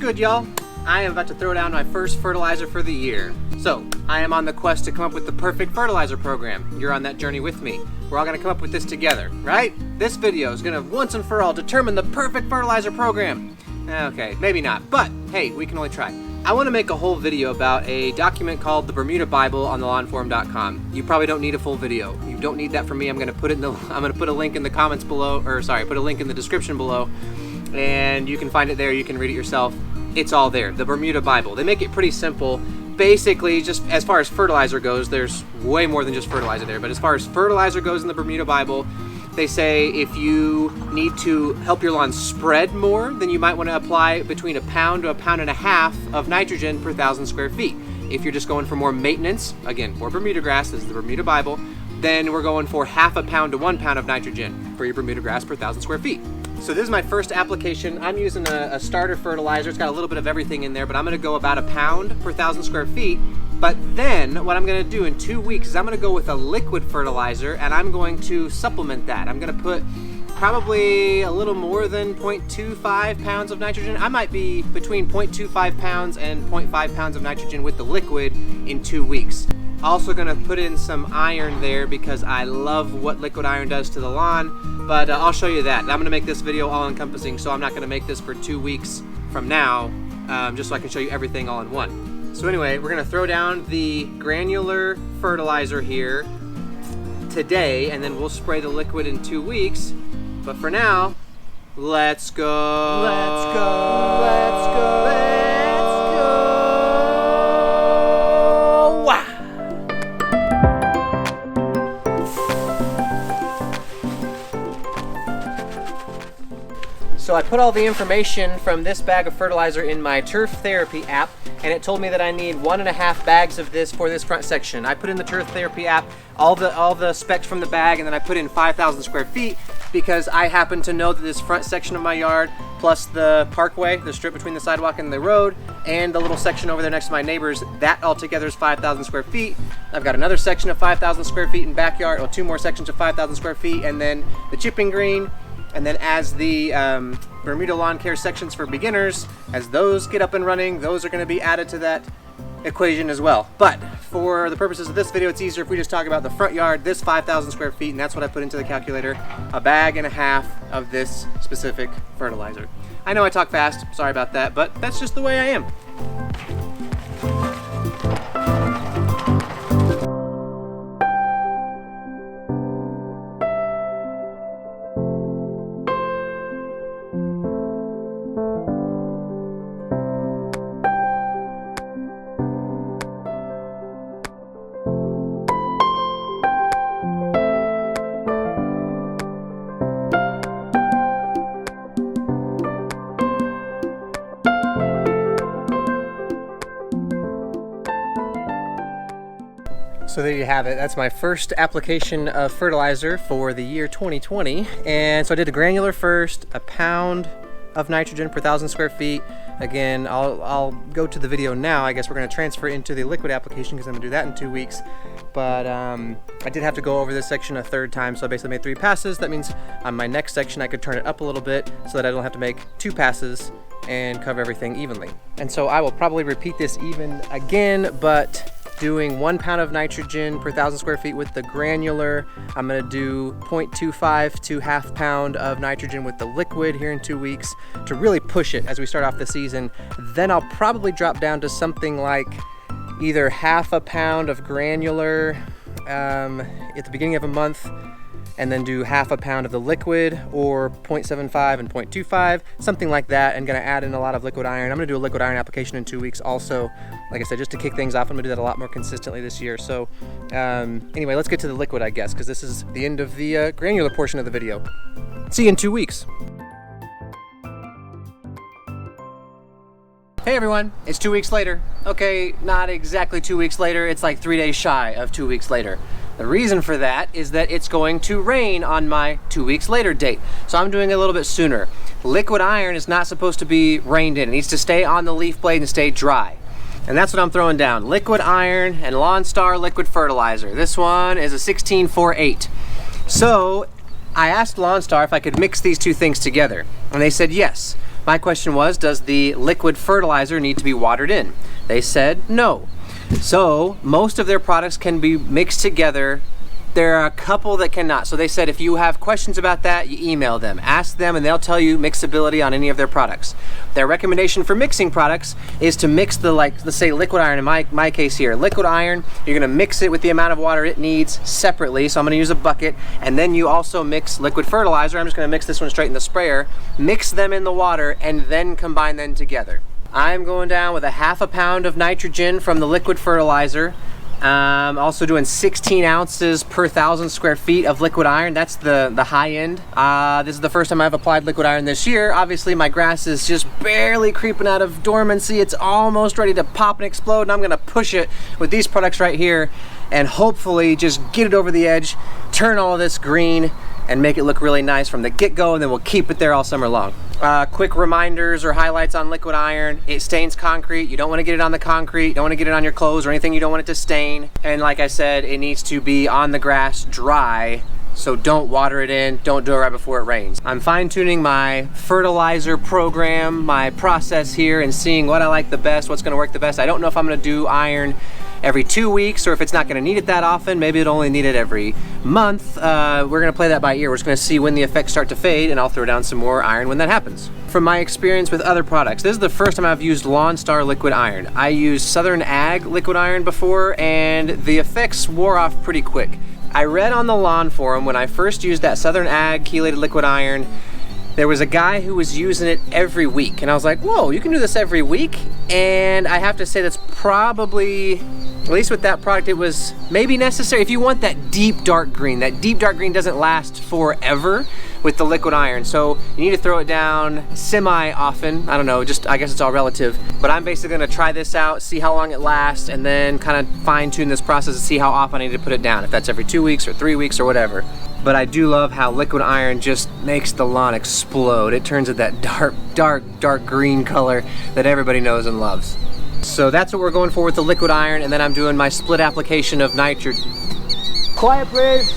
good, y'all? I am about to throw down my first fertilizer for the year. So, I am on the quest to come up with the perfect fertilizer program. You're on that journey with me. We're all gonna come up with this together, right? This video is gonna once and for all determine the perfect fertilizer program. Okay, maybe not, but hey, we can only try. I wanna make a whole video about a document called the Bermuda Bible on thelawnforum.com. You probably don't need a full video. You don't need that from me. I'm gonna put a link in the comments below, or sorry, put a link in the description below, and you can find it there. You can read it yourself. It's all there, the Bermuda Bible. They make it pretty simple. Basically, just as far as fertilizer goes, there's way more than just fertilizer there, but as far as fertilizer goes in the Bermuda Bible, they say if you need to help your lawn spread more, then you might want to apply between 1 pound to 1.5 pounds of nitrogen per 1,000 square feet. If you're just going for more maintenance, again, for Bermuda grass, this is the Bermuda Bible, then we're going for 0.5 pound to 1 pound of nitrogen for your Bermuda grass per 1,000 square feet. So this is my first application. I'm using a starter fertilizer. It's got a little bit of everything in there, but I'm gonna go about 1 pound per 1,000 square feet. But then what I'm gonna do in 2 weeks is I'm gonna go with a liquid fertilizer, and I'm going to supplement that. I'm gonna put probably a little more than 0.25 pounds of nitrogen. I might be between 0.25 pounds and 0.5 pounds of nitrogen with the liquid in 2 weeks. Also gonna put in some iron there because I love what liquid iron does to the lawn, but I'll show you that. I'm gonna make this video all encompassing, so I'm not gonna make this for 2 weeks from now, just so I can show you everything all in one. So anyway, we're gonna throw down the granular fertilizer here today, and then we'll spray the liquid in 2 weeks. But for now, let's go. Let's go. Let's go. Let's go. Wow. So I put all the information from this bag of fertilizer in my Turf Therapy app, and it told me that I need 1.5 bags of this for this front section. I put in the Turf Therapy app all the specs from the bag, and then I put in 5,000 square feet because I happen to know that this front section of my yard, plus the parkway, the strip between the sidewalk and the road, and the little section over there next to my neighbors, that all together is 5,000 square feet. I've got another section of 5,000 square feet in backyard, or 2 more sections of 5,000 square feet, and then the chipping green. And then as the Bermuda lawn care sections for beginners, as those get up and running, those are going to be added to that equation as well. But for the purposes of this video, it's easier if we just talk about the front yard, this 5,000 square feet, and that's what I put into the calculator, 1.5 bags of this specific fertilizer. I know I talk fast, sorry about that, but that's just the way I am. So there you have it. That's my first application of fertilizer for the year 2020. And so I did the granular first, 1 pound of nitrogen per 1,000 square feet. Again, I'll go to the video now. I guess we're gonna transfer into the liquid application because I'm gonna do that in 2 weeks. But I did have to go over this section a 3rd time, so I basically made 3 passes. That means on my next section I could turn it up a little bit so that I don't have to make 2 passes and cover everything evenly. And so I will probably repeat this even again, but doing 1 pound of nitrogen per 1,000 square feet with the granular. I'm gonna do 0.25 to 0.5 pound of nitrogen with the liquid here in 2 weeks to really push it as we start off the season. Then I'll probably drop down to something like either 0.5 pound of granular at the beginning of a month, and then do 0.5 pound of the liquid, or 0.75 and 0.25, something like that, and gonna add in a lot of liquid iron. I'm gonna do a liquid iron application in 2 weeks also, like I said, just to kick things off. I'm gonna do that a lot more consistently this year. So anyway, let's get to the liquid, I guess, because this is the end of the granular portion of the video. See you in 2 weeks. Hey everyone, it's 2 weeks later. Okay, not exactly 2 weeks later, it's like 3 days shy of 2 weeks later. The reason for that is that it's going to rain on my 2 weeks later date. So I'm doing it a little bit sooner. Liquid iron is not supposed to be rained in. It needs to stay on the leaf blade and stay dry. And that's what I'm throwing down. Liquid iron and Lawn Star liquid fertilizer. This one is a 16-4-8. So I asked Lawn Star if I could mix these two things together, and they said yes. My question was, does the liquid fertilizer need to be watered in? They said no. So most of their products can be mixed together. There are a couple that cannot. So they said if you have questions about that, you email them. Ask them and they'll tell you mixability on any of their products. Their recommendation for mixing products is to mix the, like, let's say liquid iron, in my case here. Liquid iron, you're gonna mix it with the amount of water it needs separately. So I'm gonna use a bucket, and then you also mix liquid fertilizer. I'm just gonna mix this one straight in the sprayer. Mix them in the water and then combine them together. I'm going down with a 1/2 pound of nitrogen from the liquid fertilizer. Also doing 16 ounces per 1,000 square feet of liquid iron. That's the high end. This is the first time I've applied liquid iron this year. Obviously my grass is just barely creeping out of dormancy. It's almost ready to pop and explode, and I'm gonna push it with these products right here and hopefully just get it over the edge, turn all of this green, and make it look really nice from the get-go, and then we'll keep it there all summer long. Quick reminders or highlights on liquid iron: it stains concrete. You don't want to get it on the concrete, you don't want to get it on your clothes or anything you don't want it to stain. And like I said, it needs to be on the grass dry, so don't water it in, don't do it right before it rains. I'm fine-tuning my fertilizer program, my process here, and seeing what I like the best, what's gonna work the best. I don't know if I'm gonna do iron every 2 weeks, or if it's not gonna need it that often, maybe it'll only need it every month. We're gonna play that by ear. We're just gonna see when the effects start to fade, and I'll throw down some more iron when that happens. From my experience with other products, this is the first time I've used Lawn Star liquid iron. I used Southern Ag liquid iron before, and the effects wore off pretty quick. I read on the lawn forum when I first used that Southern Ag chelated liquid iron, there was a guy who was using it every week, and I was like, whoa, you can do this every week? And I have to say that's probably, at least with that product, it was maybe necessary if you want that deep dark green. That deep dark green doesn't last forever with the liquid iron, so you need to throw it down semi-often. I don't know, just, I guess it's all relative. But I'm basically gonna try this out, see how long it lasts, and then kind of fine-tune this process and see how often I need to put it down, if that's every 2 weeks or 3 weeks or whatever. But I do love how liquid iron just makes the lawn explode. It turns it that dark green color that everybody knows and loves. So that's what we're going for with the liquid iron, and then I'm doing my split application of nitrogen. Quiet, please.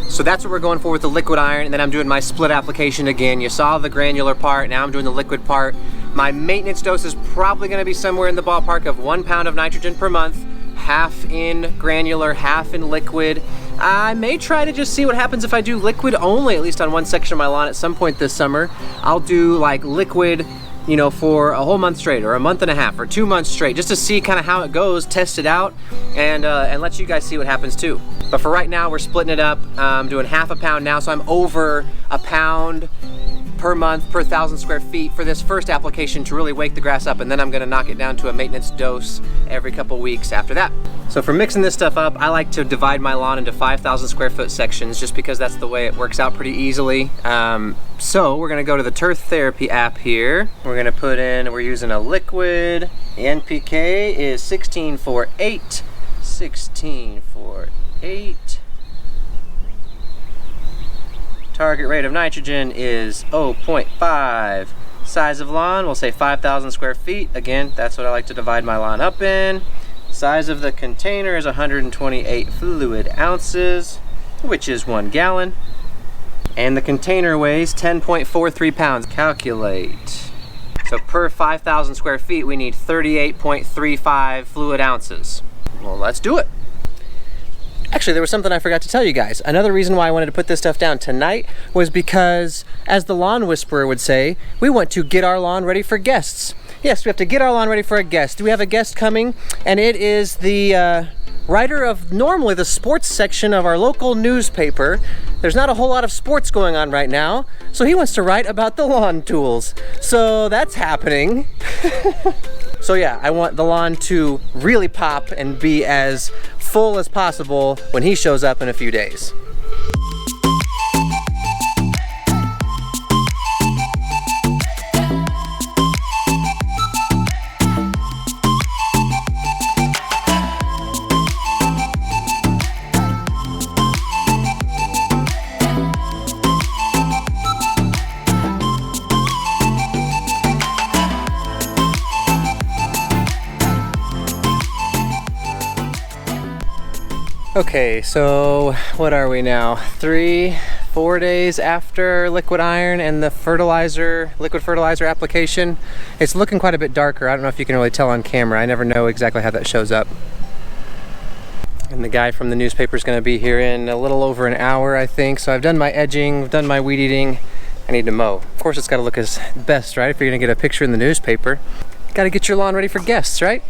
So that's what we're going for with the liquid iron, and then I'm doing my split application again. You saw the granular part, now I'm doing the liquid part. My maintenance dose is probably gonna be somewhere in the ballpark of 1 pound of nitrogen per month, half in granular, half in liquid. I may try to just see what happens if I do liquid only, at least on one section of my lawn at some point this summer. I'll do like liquid, you know, for a whole month straight, or a month and a half, or 2 months straight, just to see kind of how it goes, test it out, and let you guys see what happens too. But for right now, we're splitting it up. I'm doing 1/2 pound now, so I'm over a pound per month per 1,000 square feet for this first application to really wake the grass up, and then I'm gonna knock it down to a maintenance dose every couple weeks after that. So for mixing this stuff up, I like to divide my lawn into 5,000 square foot sections, just because that's the way it works out pretty easily. So we're gonna go to the Turf Therapy app here. We're gonna put in, we're using a liquid. The NPK is 1648, 1648. Target rate of nitrogen is 0.5. Size of lawn, we'll say 5,000 square feet. Again, that's what I like to divide my lawn up in. Size of the container is 128 fluid ounces, which is 1 gallon. And the container weighs 10.43 pounds. Calculate. So per 5,000 square feet, we need 38.35 fluid ounces. Well, let's do it. Actually, there was something I forgot to tell you guys. Another reason why I wanted to put this stuff down tonight was because, as the lawn whisperer would say, we want to get our lawn ready for guests. Yes, we have to get our lawn ready for a guest. We have a guest coming, and it is the writer of normally the sports section of our local newspaper. There's not a whole lot of sports going on right now, so he wants to write about the lawn tools. So that's happening. So yeah, I want the lawn to really pop and be as full as possible when he shows up in a few days. Okay, so what are we now? 3, 4 days after liquid iron and the liquid fertilizer application. It's looking quite a bit darker. I don't know if you can really tell on camera. I never know exactly how that shows up. And the guy from the newspaper is going to be here in a little over an hour, I think. So I've done my edging, done my weed eating. I need to mow. Of course, it's got to look as best, right? If you're going to get a picture in the newspaper, got to get your lawn ready for guests, right?